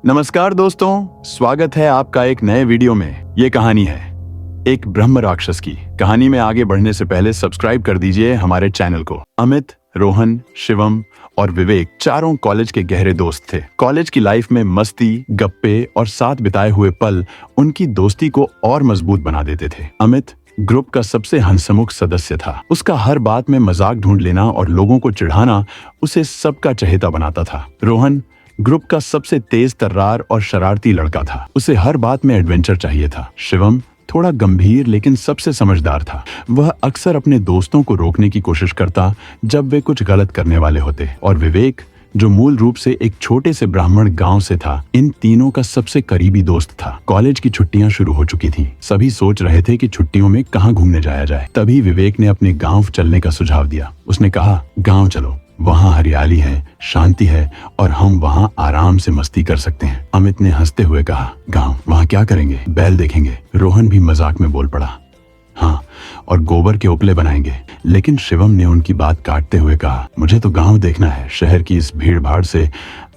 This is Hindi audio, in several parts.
नमस्कार दोस्तों, स्वागत है आपका एक नए वीडियो में। ये कहानी है एक ब्रह्म राक्षस की। कहानी में आगे बढ़ने से पहले सब्सक्राइब कर दीजिए हमारे चैनल को। अमित, रोहन, शिवम और विवेक चारों कॉलेज के गहरे दोस्त थे। कॉलेज की लाइफ में मस्ती, गप्पे और साथ बिताए हुए पल उनकी दोस्ती को और मजबूत बना देते थे। अमित ग्रुप का सबसे हंसमुख सदस्य था। उसका हर बात में मजाक ढूंढ लेना और लोगों को चिढ़ाना उसे सबका चहेता बनाता था। रोहन ग्रुप का सबसे तेज तर्रार और शरारती लड़का था। उसे हर बात में एडवेंचर चाहिए था। शिवम थोड़ा गंभीर लेकिन सबसे समझदार था। वह अक्सर अपने दोस्तों को रोकने की कोशिश करता जब वे कुछ गलत करने वाले होते। और विवेक, जो मूल रूप से एक छोटे से ब्राह्मण गांव से था, इन तीनों का सबसे करीबी दोस्त था। कॉलेज की छुट्टियां शुरू हो चुकी थीं। सभी सोच रहे थे कि छुट्टियों में कहां घूमने जाया जाए। तभी विवेक ने अपने गांव चलने का सुझाव दिया। उसने कहा, गांव चलो, वहाँ हरियाली है, शांति है और हम वहाँ आराम से मस्ती कर सकते हैं। अमित ने हंसते हुए कहा, गांव, वहाँ क्या करेंगे? बैल देखेंगे। रोहन भी मजाक में बोल पड़ा, हाँ, और गोबर के उपले बनाएंगे। लेकिन शिवम ने उनकी बात काटते हुए कहा, मुझे तो गांव देखना है। शहर की इस भीड़ भाड़ से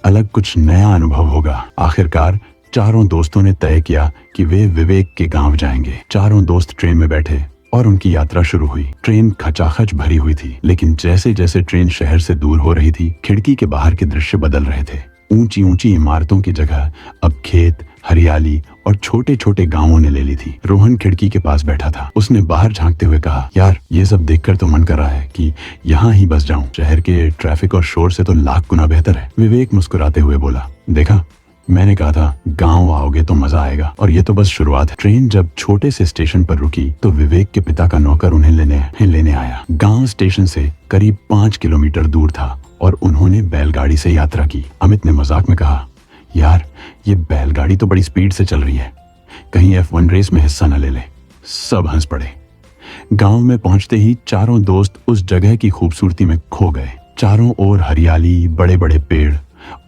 अलग कुछ नया अनुभव होगा। आखिरकार चारों दोस्तों ने तय किया कि वे विवेक के गांव जाएंगे। चारों दोस्त ट्रेन में बैठे और उनकी यात्रा शुरू हुई। ट्रेन खचाखच भरी हुई थी, लेकिन जैसे जैसे ट्रेन शहर से दूर हो रही थी, खिड़की के बाहर के दृश्य बदल रहे थे। ऊंची ऊंची इमारतों की जगह अब खेत, हरियाली और छोटे छोटे गांवों ने ले ली थी। रोहन खिड़की के पास बैठा था। उसने बाहर झांकते हुए कहा, यार, ये सब देखकर तो मन कर रहा है कि यहाँ ही बस जाऊं। शहर के ट्रैफिक और शोर से तो लाख गुना बेहतर है। विवेक मुस्कुराते हुए बोला, देखा, मैंने कहा था गांव आओगे तो मजा आएगा, और ये तो बस शुरुआत है। ट्रेन जब छोटे से स्टेशन पर रुकी तो विवेक के पिता का नौकर उन्हें लेने आया। गांव स्टेशन से करीब 5 किलोमीटर दूर था और उन्होंने बैलगाड़ी से यात्रा की। अमित ने मजाक में कहा, यार, ये बैलगाड़ी तो बड़ी स्पीड से चल रही है, कहीं F1 रेस में हिस्सा न ले ले। सब हंस पड़े। गांव में पहुंचते ही चारों दोस्त उस जगह की खूबसूरती में खो गए। चारों ओर हरियाली, बड़े बड़े पेड़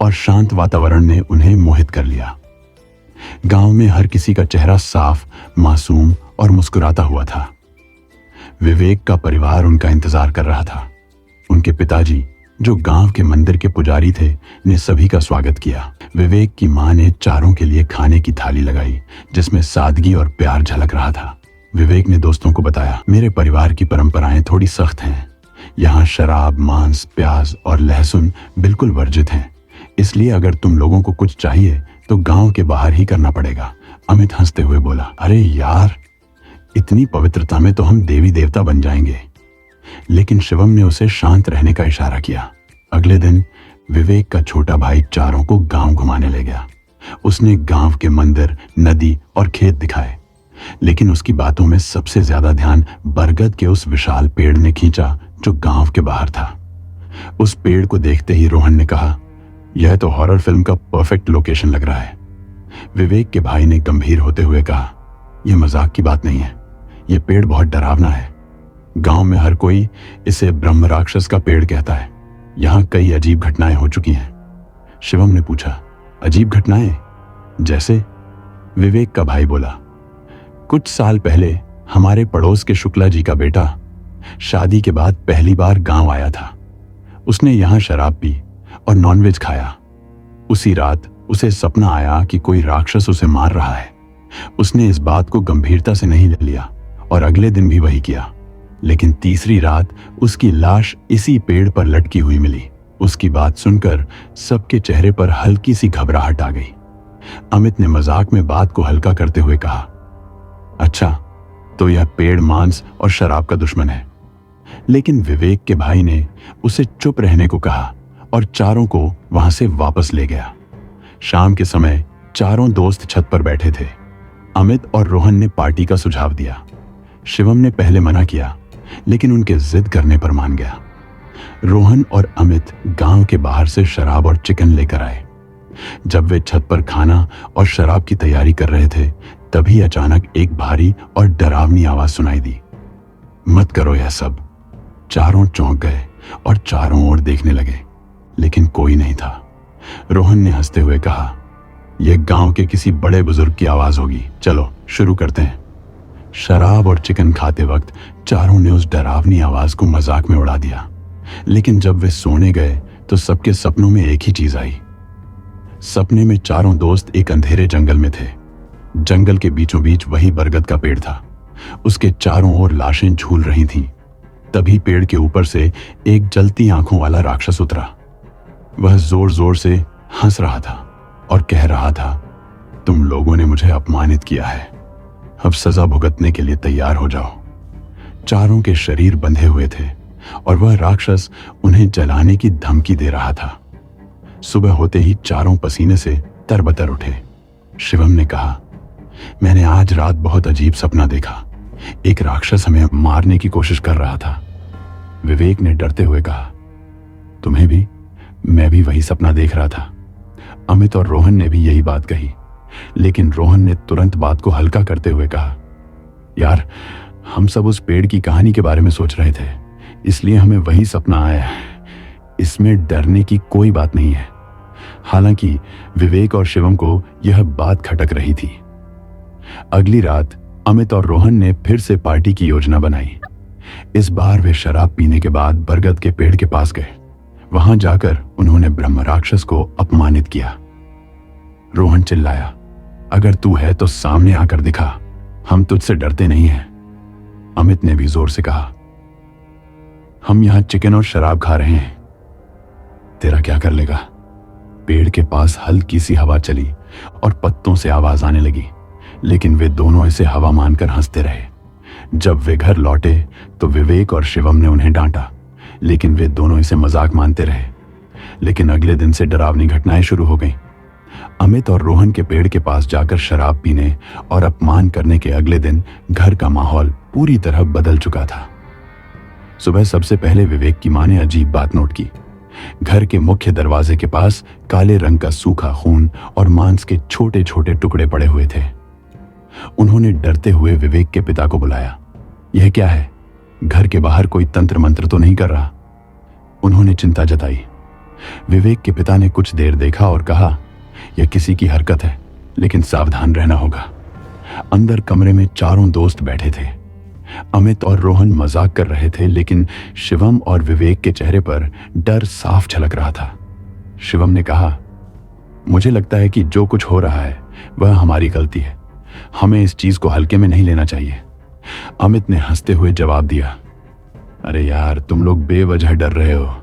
और शांत वातावरण ने उन्हें मोहित कर लिया। गांव में हर किसी का चेहरा साफ, मासूम और मुस्कुराता हुआ था। विवेक का परिवार उनका इंतजार कर रहा था। उनके पिताजी, जो गांव के मंदिर के पुजारी थे, ने सभी का स्वागत किया। विवेक की मां ने चारों के लिए खाने की थाली लगाई, जिसमें सादगी और प्यार झलक रहा था। विवेक ने दोस्तों को बताया, मेरे परिवार की परंपराएं थोड़ी सख्त हैं। यहाँ शराब, मांस, प्याज और लहसुन बिल्कुल वर्जित हैं। इसलिए अगर तुम लोगों को कुछ चाहिए तो गांव के बाहर ही करना पड़ेगा। अमित हंसते हुए बोला, अरे यार, इतनी पवित्रता में तो हम देवी देवता बन जाएंगे। लेकिन शिवम ने उसे शांत रहने का इशारा किया। अगले दिन विवेक का छोटा भाई चारों को गांव घुमाने ले गया। उसने गांव के मंदिर, नदी और खेत दिखाए। लेकिन उसकी बातों में सबसे ज्यादा ध्यान बरगद के उस विशाल पेड़ ने खींचा जो गांव के बाहर था। उस पेड़ को देखते ही रोहन ने कहा, यह तो हॉरर फिल्म का परफेक्ट लोकेशन लग रहा है। विवेक के भाई ने गंभीर होते हुए कहा, यह मजाक की बात नहीं है, यह पेड़ बहुत डरावना है। गांव में हर कोई इसे ब्रह्म राक्षस का पेड़ कहता है। यहाँ कई अजीब घटनाएं हो चुकी हैं। शिवम ने पूछा, अजीब घटनाएं? जैसे? विवेक का भाई बोला, कुछ साल पहले हमारे पड़ोस के शुक्ला जी का बेटा शादी के बाद पहली बार गांव आया था। उसने यहाँ शराब पी और नॉनवेज खाया। उसी रात उसे सपना आया कि कोई राक्षस उसे मार रहा है। उसने इस बात को गंभीरता से नहीं ले लिया और अगले दिन भी वही किया। लेकिन तीसरी रात उसकी लाश इसी पेड़ पर लटकी हुई मिली। उसकी बात सुनकर सबके चेहरे पर हल्की सी घबराहट आ गई। अमित ने मजाक में बात को हल्का करते हुए कहा, अच्छा, तो यह पेड़ मांस और शराब का दुश्मन है। लेकिन विवेक के भाई ने उसे चुप रहने को कहा और चारों को वहां से वापस ले गया। शाम के समय चारों दोस्त छत पर बैठे थे। अमित और रोहन ने पार्टी का सुझाव दिया। शिवम ने पहले मना किया, लेकिन उनके जिद करने पर मान गया। रोहन और अमित गांव के बाहर से शराब और चिकन लेकर आए। जब वे छत पर खाना और शराब की तैयारी कर रहे थे, तभी अचानक एक भारी और डरावनी आवाज सुनाई दी। मत करो यह सब। चारों चौंक गए और चारों ओर देखने लगे, लेकिन कोई नहीं था। रोहन ने हंसते हुए कहा, यह गांव के किसी बड़े बुजुर्ग की आवाज होगी। चलो शुरू करते हैं। शराब और चिकन खाते वक्त चारों ने उस डरावनी आवाज को मजाक में उड़ा दिया। लेकिन जब वे सोने गए तो सबके सपनों में एक ही चीज आई, सपने में चारों दोस्त एक अंधेरे जंगल में थे। जंगल के बीचों बीच वही बरगद का पेड़ था। उसके चारों ओर लाशें झूल रही थीं। तभी पेड़ के ऊपर से एक जलती आंखों वाला राक्षस उतरा। वह जोर जोर से हंस रहा था और कह रहा था, तुम लोगों ने मुझे अपमानित किया है, अब सजा भुगतने के लिए तैयार हो जाओ। चारों के शरीर बंधे हुए थे और वह राक्षस उन्हें जलाने की धमकी दे रहा था। सुबह होते ही चारों पसीने से तरबतर उठे। शिवम ने कहा, मैंने आज रात बहुत अजीब सपना देखा। एक राक्षस हमें मारने की कोशिश कर रहा था। विवेक ने डरते हुए कहा, तुम्हें भी? मैं भी वही सपना देख रहा था। अमित और रोहन ने भी यही बात कही, लेकिन रोहन ने तुरंत बात को हल्का करते हुए कहा, यार, हम सब उस पेड़ की कहानी के बारे में सोच रहे थे, इसलिए हमें वही सपना आया है। इसमें डरने की कोई बात नहीं है। हालांकि विवेक और शिवम को यह बात खटक रही थी। अगली रात अमित और रोहन ने फिर से पार्टी की योजना बनाई। इस बार वे शराब पीने के बाद बरगद के पेड़ के पास गए। वहां जाकर उन्होंने ब्रह्म राक्षस को अपमानित किया। रोहन चिल्लाया, अगर तू है तो सामने आकर दिखा, हम तुझसे डरते नहीं हैं। अमित ने भी जोर से कहा, हम यहां चिकन और शराब खा रहे हैं, तेरा क्या कर लेगा। पेड़ के पास हल्की सी हवा चली और पत्तों से आवाज आने लगी, लेकिन वे दोनों इसे हवा मानकर हंसते रहे। जब वे घर लौटे तो विवेक और शिवम ने उन्हें डांटा, लेकिन वे दोनों इसे मजाक मानते रहे। लेकिन अगले दिन से डरावनी घटनाएं शुरू हो गईं। अमित और रोहन के पेड़ के पास जाकर शराब पीने और अपमान करने के अगले दिन घर का माहौल पूरी तरह बदल चुका था। सुबह सबसे पहले विवेक की मां ने अजीब बात नोट की। घर के मुख्य दरवाजे के पास काले रंग का सूखा खून और मांस के छोटे छोटे टुकड़े पड़े हुए थे। उन्होंने डरते हुए विवेक के पिता को बुलाया। यह क्या है? घर के बाहर कोई तंत्र मंत्र तो नहीं कर रहा? उन्होंने चिंता जताई। विवेक के पिता ने कुछ देर देखा और कहा, यह किसी की हरकत है, लेकिन सावधान रहना होगा। अंदर कमरे में चारों दोस्त बैठे थे। अमित और रोहन मजाक कर रहे थे, लेकिन शिवम और विवेक के चेहरे पर डर साफ झलक रहा था। शिवम ने कहा, मुझे लगता है कि जो कुछ हो रहा है वह हमारी गलती है, हमें इस चीज को हल्के में नहीं लेना चाहिए। अमित ने हंसते हुए जवाब दिया, अरे यार, तुम लोग बेवजह डर रहे हो,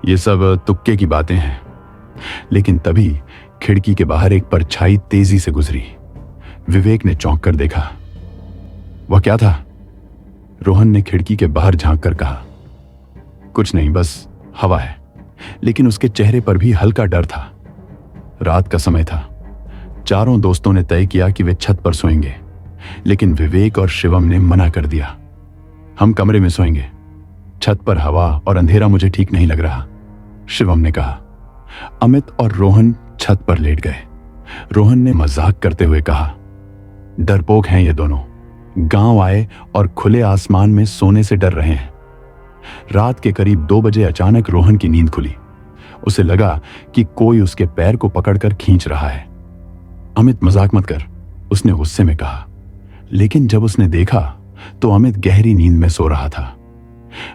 ये सब तुक्के की बातें हैं। लेकिन तभी खिड़की के बाहर एक परछाई तेजी से गुजरी। विवेक ने चौंक कर देखा। वह क्या था? रोहन ने खिड़की के बाहर झांक कर कहा, कुछ नहीं, बस हवा है। लेकिन उसके चेहरे पर भी हल्का डर था। रात का समय था। चारों दोस्तों ने तय किया कि वे छत पर सोएंगे, लेकिन विवेक और शिवम ने मना कर दिया। हम कमरे में सोएंगे, छत पर हवा और अंधेरा मुझे ठीक नहीं लग रहा, शिवम ने कहा। अमित और रोहन छत पर लेट गए। रोहन ने मजाक करते हुए कहा, डरपोक हैं ये दोनों, गांव आए और खुले आसमान में सोने से डर रहे हैं। रात के करीब 2 बजे अचानक रोहन की नींद खुली। उसे लगा कि कोई उसके पैर को पकड़कर खींच रहा है। अमित, मजाक मत कर, उसने गुस्से में कहा। लेकिन जब उसने देखा तो अमित गहरी नींद में सो रहा था।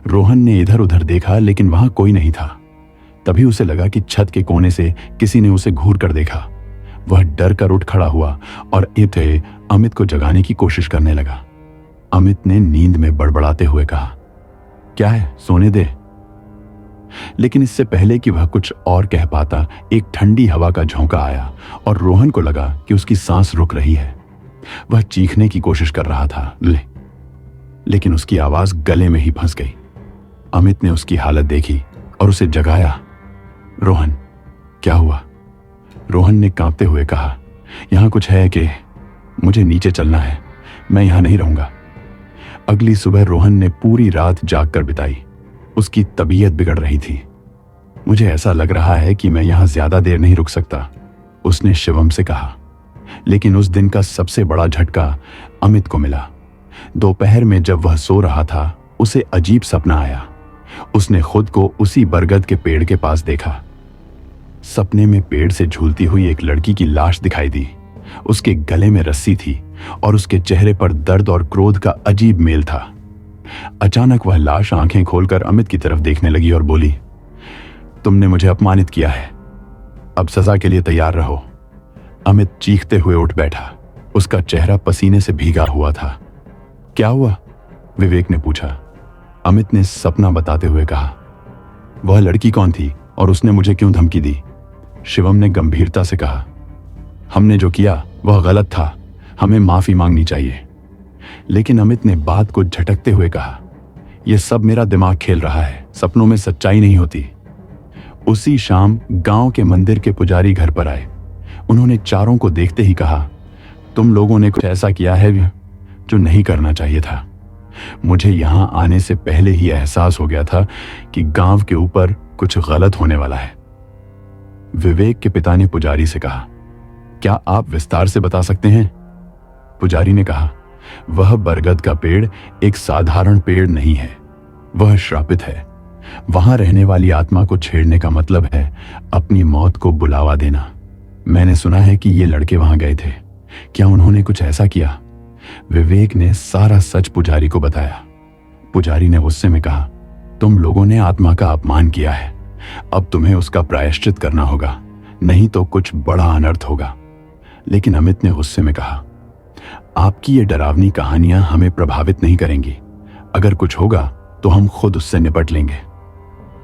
रोहन ने इधर उधर देखा, लेकिन वहां कोई नहीं था। तभी उसे लगा कि छत के कोने से किसी ने उसे घूर कर देखा। वह डर कर उठ खड़ा हुआ और उठे अमित को जगाने की कोशिश करने लगा। अमित ने नींद में बड़बड़ाते हुए कहा, क्या है, सोने दे। लेकिन इससे पहले कि वह कुछ और कह पाता, एक ठंडी हवा का झोंका आया और रोहन को लगा कि उसकी सांस रुक रही है। वह चीखने की कोशिश कर रहा था, लेकिन उसकी आवाज गले में ही फंस गई। अमित ने उसकी हालत देखी और उसे जगाया। रोहन, क्या हुआ? रोहन ने कांपते हुए कहा, यहां कुछ है कि मुझे नीचे चलना है, मैं यहां नहीं रहूंगा। अगली सुबह रोहन ने पूरी रात जागकर बिताई। उसकी तबीयत बिगड़ रही थी। मुझे ऐसा लग रहा है कि मैं यहां ज्यादा देर नहीं रुक सकता, उसने शिवम से कहा। लेकिन उस दिन का सबसे बड़ा झटका अमित को मिला। दोपहर में जब वह सो रहा था, उसे अजीब सपना आया। उसने खुद को उसी बरगद के पेड़ के पास देखा। सपने में पेड़ से झूलती हुई एक लड़की की लाश दिखाई दी। उसके गले में रस्सी थी और उसके चेहरे पर दर्द और क्रोध का अजीब मेल था। अचानक वह लाश आंखें खोलकर अमित की तरफ देखने लगी और बोली, तुमने मुझे अपमानित किया है, अब सजा के लिए तैयार रहो। अमित चीखते हुए उठ बैठा। उसका चेहरा पसीने से भीगा हुआ था। क्या हुआ? विवेक ने पूछा। अमित ने सपना बताते हुए कहा, वह लड़की कौन थी और उसने मुझे क्यों धमकी दी? शिवम ने गंभीरता से कहा, हमने जो किया वह गलत था, हमें माफी मांगनी चाहिए। लेकिन अमित ने बात को झटकते हुए कहा, यह सब मेरा दिमाग खेल रहा है, सपनों में सच्चाई नहीं होती। उसी शाम गांव के मंदिर के पुजारी घर पर आए। उन्होंने चारों को देखते ही कहा, तुम लोगों ने कुछ ऐसा किया है जो नहीं करना चाहिए था। मुझे यहां आने से पहले ही एहसास हो गया था कि गांव के ऊपर कुछ गलत होने वाला है। विवेक के पिता ने पुजारी से कहा, क्या आप विस्तार से बता सकते हैं? पुजारी ने कहा, वह बरगद का पेड़ एक साधारण पेड़ नहीं है, वह श्रापित है। वहां रहने वाली आत्मा को छेड़ने का मतलब है अपनी मौत को बुलावा देना। मैंने सुना है कि ये लड़के वहां गए थे, क्या उन्होंने कुछ ऐसा किया? विवेक ने सारा सच पुजारी को बताया। पुजारी ने गुस्से में कहा, तुम लोगों ने आत्मा का अपमान किया है, अब तुम्हें उसका प्रायश्चित करना होगा, नहीं तो कुछ बड़ा अनर्थ होगा। लेकिन अमित ने गुस्से में कहा, आपकी ये डरावनी कहानियां हमें प्रभावित नहीं करेंगी। अगर कुछ होगा तो हम खुद उससे निपट लेंगे।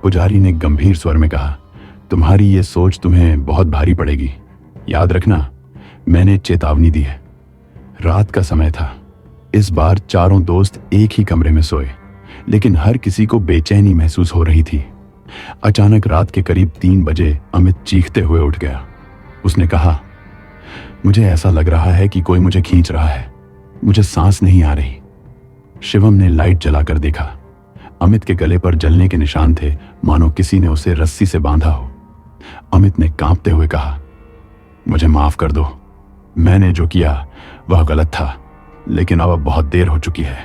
पुजारी ने गंभीर स्वर में कहा, तुम्हारी ये सोच तुम्हें बहुत भारी पड़ेगी। याद रखना, मैंने चेतावनी दी है। रात का समय था। इस बार चारों दोस्त एक ही कमरे में सोए, लेकिन हर किसी को बेचैनी महसूस हो रही थी। अचानक रात के करीब 3 बजे अमित चीखते हुए उठ गया। उसने कहा, मुझे ऐसा लग रहा है कि कोई मुझे खींच रहा है, मुझे सांस नहीं आ रही। शिवम ने लाइट जलाकर देखा। अमित के गले पर जलने के निशान थे, मानो किसी ने उसे रस्सी से बांधा हो। अमित ने कांपते हुए कहा, मुझे माफ कर दो, मैंने जो किया वह गलत था, लेकिन अब बहुत देर हो चुकी है।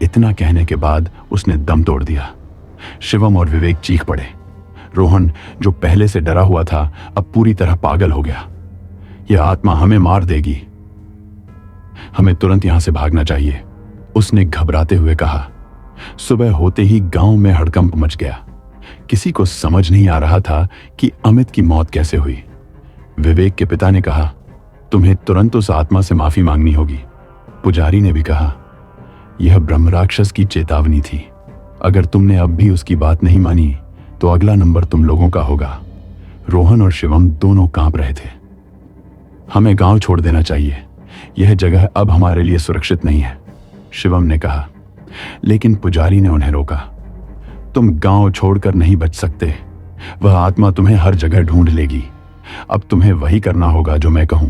इतना कहने के बाद उसने दम तोड़ दिया। शिवम और विवेक चीख पड़े। रोहन, जो पहले से डरा हुआ था, अब पूरी तरह पागल हो गया। यह आत्मा हमें मार देगी, हमें तुरंत यहां से भागना चाहिए, उसने घबराते हुए कहा। सुबह होते ही गांव में हड़कंप मच गया। किसी को समझ नहीं आ रहा था कि अमित की मौत कैसे हुई। विवेक के पिता ने कहा, तुम्हें तुरंत उस आत्मा से माफी मांगनी होगी। पुजारी ने भी कहा, यह ब्रह्म राक्षस की चेतावनी थी, अगर तुमने अब भी उसकी बात नहीं मानी तो अगला नंबर तुम लोगों का होगा। रोहन और शिवम दोनों कांप रहे थे। हमें गांव छोड़ देना चाहिए, यह जगह अब हमारे लिए सुरक्षित नहीं है, शिवम ने कहा। लेकिन पुजारी ने उन्हें रोका, तुम गांव छोड़कर नहीं बच सकते, वह आत्मा तुम्हें हर जगह ढूंढ लेगी। अब तुम्हें वही करना होगा जो मैं कहूं।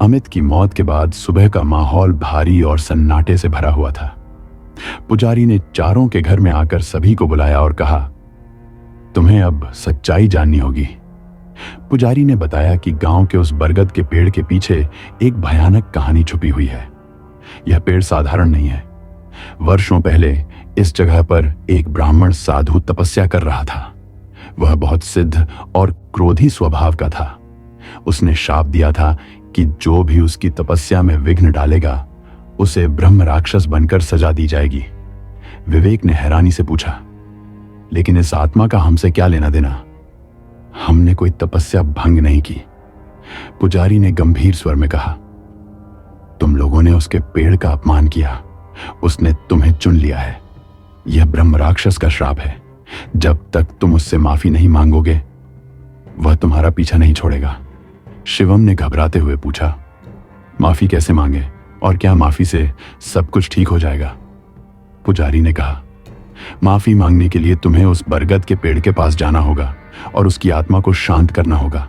अमित की मौत के बाद सुबह का माहौल भारी और सन्नाटे से भरा हुआ था। पुजारी ने चारों के घर में आकर सभी को बुलाया और कहा, तुम्हें अब सच्चाई जाननी होगी। पुजारी ने बताया कि गांव के उस बरगद के पेड़ के पीछे एक भयानक कहानी छुपी हुई है। यह पेड़ साधारण नहीं है। वर्षों पहले इस जगह पर एक ब्राह्मण साधु तपस्या कर रहा था। वह बहुत सिद्ध और क्रोधी स्वभाव का था। उसने शाप दिया था कि जो भी उसकी तपस्या में विघ्न डालेगा, उसे ब्रह्म राक्षस बनकर सजा दी जाएगी। विवेक ने हैरानी से पूछा, लेकिन इस आत्मा का हमसे क्या लेना देना? हमने कोई तपस्या भंग नहीं की। पुजारी ने गंभीर स्वर में कहा, तुम लोगों ने उसके पेड़ का अपमान किया, उसने तुम्हें चुन लिया है। यह ब्रह्म राक्षस का श्राप है। जब तक तुम उससे माफी नहीं मांगोगे, वह तुम्हारा पीछा नहीं छोड़ेगा। शिवम ने घबराते हुए पूछा, माफी कैसे मांगे और क्या माफी से सब कुछ ठीक हो जाएगा? पुजारी ने कहा, माफी मांगने के लिए तुम्हें उस बरगद के पेड़ के पास जाना होगा और उसकी आत्मा को शांत करना होगा,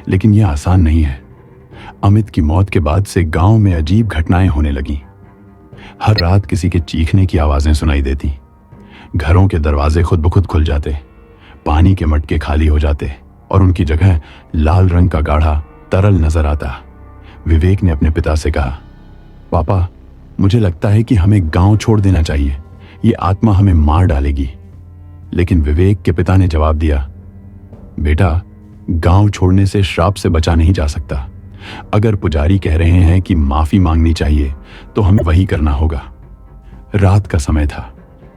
लेकिन यह आसान नहीं है। अमित की मौत के बाद से गांव में अजीब घटनाएं होने लगीं। हर रात किसी के चीखने की आवाजें सुनाई देती, घरों के दरवाजे खुद ब खुद खुल जाते, पानी के मटके खाली हो जाते और उनकी जगह लाल रंग का गाढ़ा तरल नजर आता। विवेक ने अपने पिता से कहा, पापा, मुझे लगता है कि हमें गांव छोड़ देना चाहिए, ये आत्मा हमें मार डालेगी। लेकिन विवेक के पिता ने जवाब दिया, बेटा, गांव छोड़ने से श्राप से बचा नहीं जा सकता। अगर पुजारी कह रहे हैं कि माफी मांगनी चाहिए, तो हमें वही करना होगा। रात का समय था।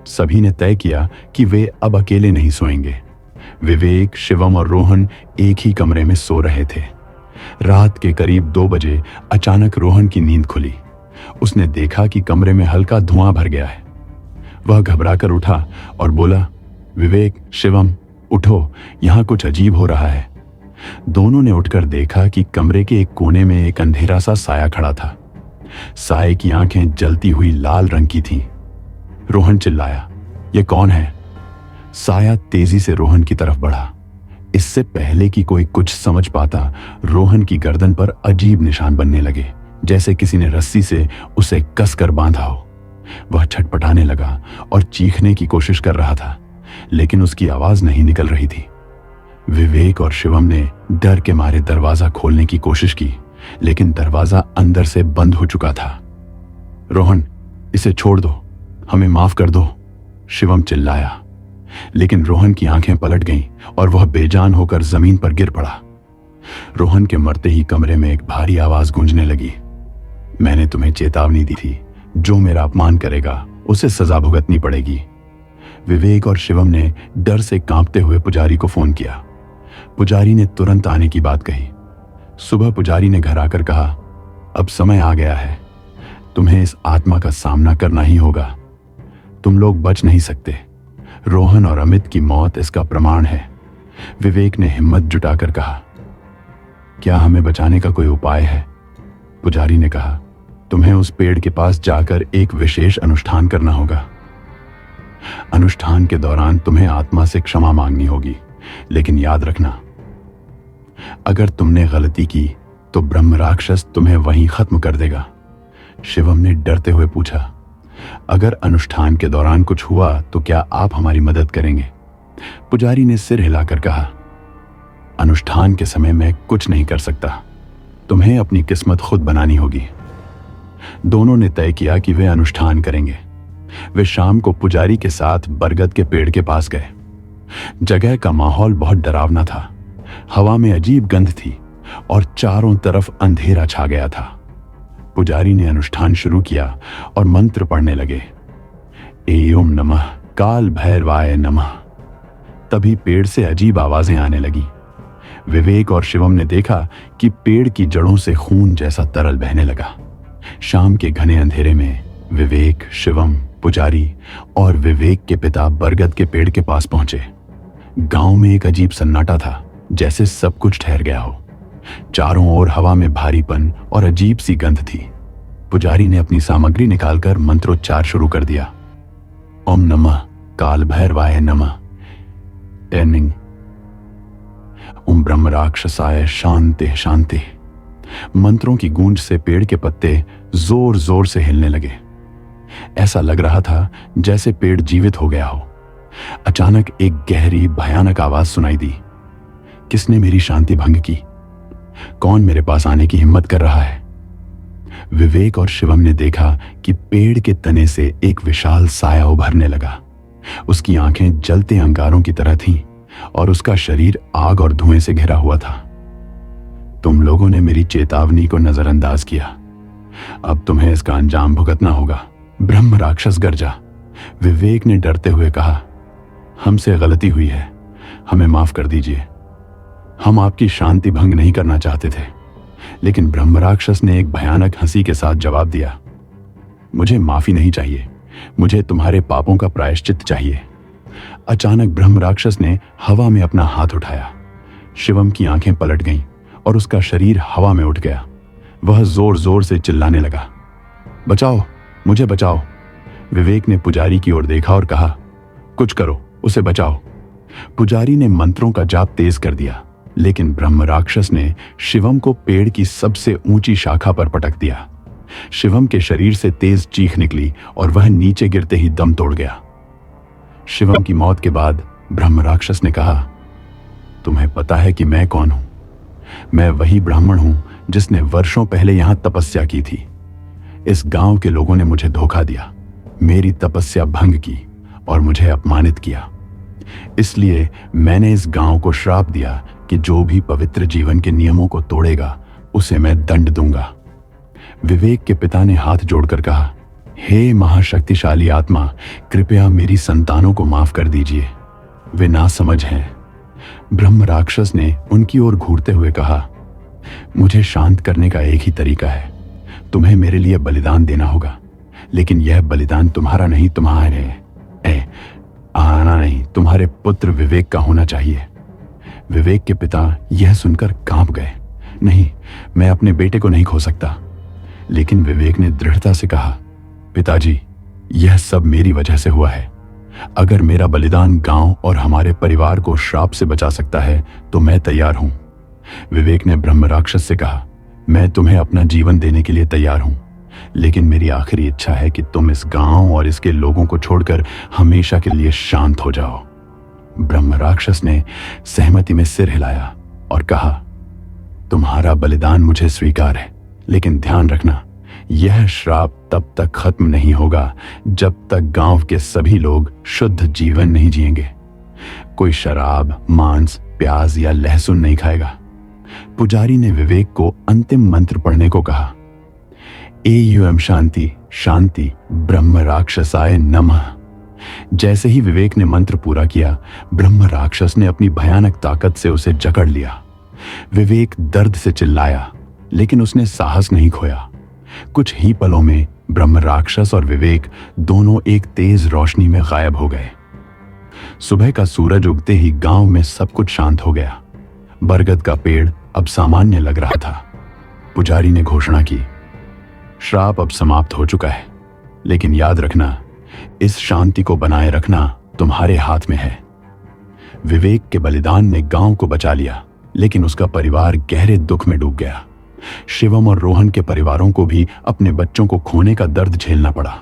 सभी ने तय किया कि वे अब अकेले नहीं सोएंगे। विवेक, शिवम और रोहन एक ही कमरे में सो रहे थे। रात के करीब 2 बजे अचानक रोहन की नींद खुली। उसने देखा कि कमरे में हल्का धुआं भर गया है। वह घबराकर उठा और बोला, विवेक, शिवम, उठो, यहां कुछ अजीब हो रहा है। दोनों ने उठकर देखा कि कमरे के एक कोने में एक अंधेरा सा साया खड़ा था। साये की आंखें जलती हुई लाल रंग की थीं। रोहन चिल्लाया, यह कौन है? साया तेजी से रोहन की तरफ बढ़ा। इससे पहले कि कोई कुछ समझ पाता, रोहन की गर्दन पर अजीब निशान बनने लगे, जैसे किसी ने रस्सी से उसे कसकर बांधा हो। वह छटपटाने लगा और चीखने की कोशिश कर रहा था, लेकिन उसकी आवाज नहीं निकल रही थी। विवेक और शिवम ने डर के मारे दरवाजा खोलने की कोशिश की, लेकिन दरवाजा अंदर से बंद हो चुका था। रोहन, इसे छोड़ दो, हमें माफ कर दो, शिवम चिल्लाया। लेकिन रोहन की आंखें पलट गईं और वह बेजान होकर जमीन पर गिर पड़ा। रोहन के मरते ही कमरे में एक भारी आवाज गूंजने लगी, मैंने तुम्हें चेतावनी दी थी, जो मेरा अपमान करेगा उसे सजा भुगतनी पड़ेगी। विवेक और शिवम ने डर से कांपते हुए पुजारी को फोन किया। पुजारी ने तुरंत आने की बात कही। सुबह पुजारी ने घर आकर कहा, अब समय आ गया है, तुम्हें इस आत्मा का सामना करना ही होगा। तुम लोग बच नहीं सकते। रोहन और अमित की मौत इसका प्रमाण है। विवेक ने हिम्मत जुटाकर कहा, क्या हमें बचाने का कोई उपाय है? पुजारी ने कहा, तुम्हें उस पेड़ के पास जाकर एक विशेष अनुष्ठान करना होगा। अनुष्ठान के दौरान तुम्हें आत्मा से क्षमा मांगनी होगी, लेकिन याद रखना, अगर तुमने गलती की तो ब्रह्म राक्षस तुम्हें वहीं खत्म कर देगा। शिवम ने डरते हुए पूछा, अगर अनुष्ठान के दौरान कुछ हुआ तो क्या आप हमारी मदद करेंगे? पुजारी ने सिर हिलाकर कहा, अनुष्ठान के समय मैं कुछ नहीं कर सकता, तुम्हें अपनी किस्मत खुद बनानी होगी। दोनों ने तय किया कि वे अनुष्ठान करेंगे। वे शाम को पुजारी के साथ बरगद के पेड़ के पास गए। जगह का माहौल बहुत डरावना था। हवा में अजीब गंध थी और चारों तरफ अंधेरा छा गया था। पुजारी ने अनुष्ठान शुरू किया और मंत्र पढ़ने लगे, एओम नमः काल भैरवाय नमः। तभी पेड़ से अजीब आवाजें आने लगी। विवेक और शिवम ने देखा कि पेड़ की जड़ों से खून जैसा तरल बहने लगा। शाम के घने अंधेरे में विवेक, शिवम, पुजारी और विवेक के पिता बरगद के पेड़ के पास पहुंचे। गांव में एक अजीब सन्नाटा था, जैसे सब कुछ ठहर गया हो। चारों ओर हवा में भारीपन और अजीब सी गंध थी। पुजारी ने अपनी सामग्री निकालकर मंत्रोच्चार शुरू कर दिया, ओम नमः काल भैरवाय नमः, एनिंग ओम ब्रह्म राक्षसाय शांति शांति। मंत्रों की गूंज से पेड़ के पत्ते जोर जोर से हिलने लगे। ऐसा लग रहा था जैसे पेड़ जीवित हो गया हो। अचानक एक गहरी भयानक आवाज सुनाई दी, किसने मेरी शांति भंग की? कौन मेरे पास आने की हिम्मत कर रहा है? विवेक और शिवम ने देखा कि पेड़ के तने से एक विशाल साया उभरने लगा। उसकी आंखें जलते अंगारों की तरह थीं और उसका शरीर आग और धुएं से घिरा हुआ था। तुम लोगों ने मेरी चेतावनी को नजरअंदाज किया, अब तुम्हें इसका अंजाम भुगतना होगा। ब्रह्म राक्षस गरजा। विवेक ने डरते हुए कहा, हमसे गलती हुई है, हमें माफ कर दीजिए। हम आपकी शांति भंग नहीं करना चाहते थे। लेकिन ब्रह्म राक्षस ने एक भयानक हंसी के साथ जवाब दिया, मुझे माफी नहीं चाहिए, मुझे तुम्हारे पापों का प्रायश्चित चाहिए। अचानक ब्रह्म राक्षस ने हवा में अपना हाथ उठाया। शिवम की आंखें पलट गईं और उसका शरीर हवा में उठ गया। वह जोर जोर से चिल्लाने लगा, बचाओ, मुझे बचाओ। विवेक ने पुजारी की ओर देखा और कहा, कुछ करो, उसे बचाओ। पुजारी ने मंत्रों का जाप तेज कर दिया, लेकिन ब्रह्म राक्षस ने शिवम को पेड़ की सबसे ऊंची शाखा पर पटक दिया। शिवम के शरीर से तेज चीख निकली और वह नीचे गिरते ही दम तोड़ गया। शिवम की मौत के बाद ब्रह्म राक्षस ने कहा, तुम्हें पता है कि मैं कौन हूं? मैं वही ब्राह्मण हूं जिसने वर्षों पहले यहां तपस्या की थी। इस गांव के लोगों ने मुझे धोखा दिया, मेरी तपस्या भंग की और मुझे अपमानित किया। इसलिए मैंने इस गांव को श्राप दिया कि जो भी पवित्र जीवन के नियमों को तोड़ेगा उसे मैं दंड दूंगा। विवेक के पिता ने हाथ जोड़कर कहा, हे महाशक्तिशाली आत्मा, कृपया मेरी संतानों को माफ कर दीजिए। वे नासमझ हैं, ब्रह्म राक्षस ने उनकी ओर घूरते हुए कहा, मुझे शांत करने का एक ही तरीका है, तुम्हें मेरे लिए बलिदान देना होगा, लेकिन यह बलिदान तुम्हारा नहीं, तुम्हारे पुत्र विवेक का होना चाहिए। विवेक के पिता यह सुनकर कांप गए। नहीं, मैं अपने बेटे को नहीं खो सकता। लेकिन विवेक ने दृढ़ता से कहा, पिताजी, यह सब मेरी वजह से हुआ है। अगर मेरा बलिदान गांव और हमारे परिवार को श्राप से बचा सकता है तो मैं तैयार हूं। विवेक ने ब्रह्म राक्षस से कहा, मैं तुम्हें अपना जीवन देने के लिए तैयार हूं, लेकिन मेरी आखिरी इच्छा है कि तुम इस गांव और इसके लोगों को छोड़कर हमेशा के लिए शांत हो जाओ। ब्रह्म राक्षस ने सहमति में सिर हिलाया और कहा, तुम्हारा बलिदान मुझे स्वीकार है, लेकिन ध्यान रखना, यह श्राप तब तक खत्म नहीं होगा जब तक गांव के सभी लोग शुद्ध जीवन नहीं जिएंगे। कोई शराब, मांस, प्याज या लहसुन नहीं खाएगा। पुजारी ने विवेक को अंतिम मंत्र पढ़ने को कहा, एयुम शांति शांति ब्रह्म राक्षसाय नमः। जैसे ही विवेक ने मंत्र पूरा किया, ब्रह्म राक्षस ने अपनी भयानक ताकत से उसे जकड़ लिया। विवेक दर्द से चिल्लाया, लेकिन उसने साहस नहीं खोया। कुछ ही पलों में ब्रह्म राक्षस और विवेक दोनों एक तेज रोशनी में गायब हो गए। सुबह का सूरज उगते ही गांव में सब कुछ शांत हो गया। बरगद का पेड़ अब सामान्य लग रहा था। पुजारी ने घोषणा की, श्राप अब समाप्त हो चुका है, लेकिन याद रखना, इस शांति को बनाए रखना तुम्हारे हाथ में है। विवेक के बलिदान ने गांव को बचा लिया, लेकिन उसका परिवार गहरे दुख में डूब गया। शिवम और रोहन के परिवारों को भी अपने बच्चों को खोने का दर्द झेलना पड़ा।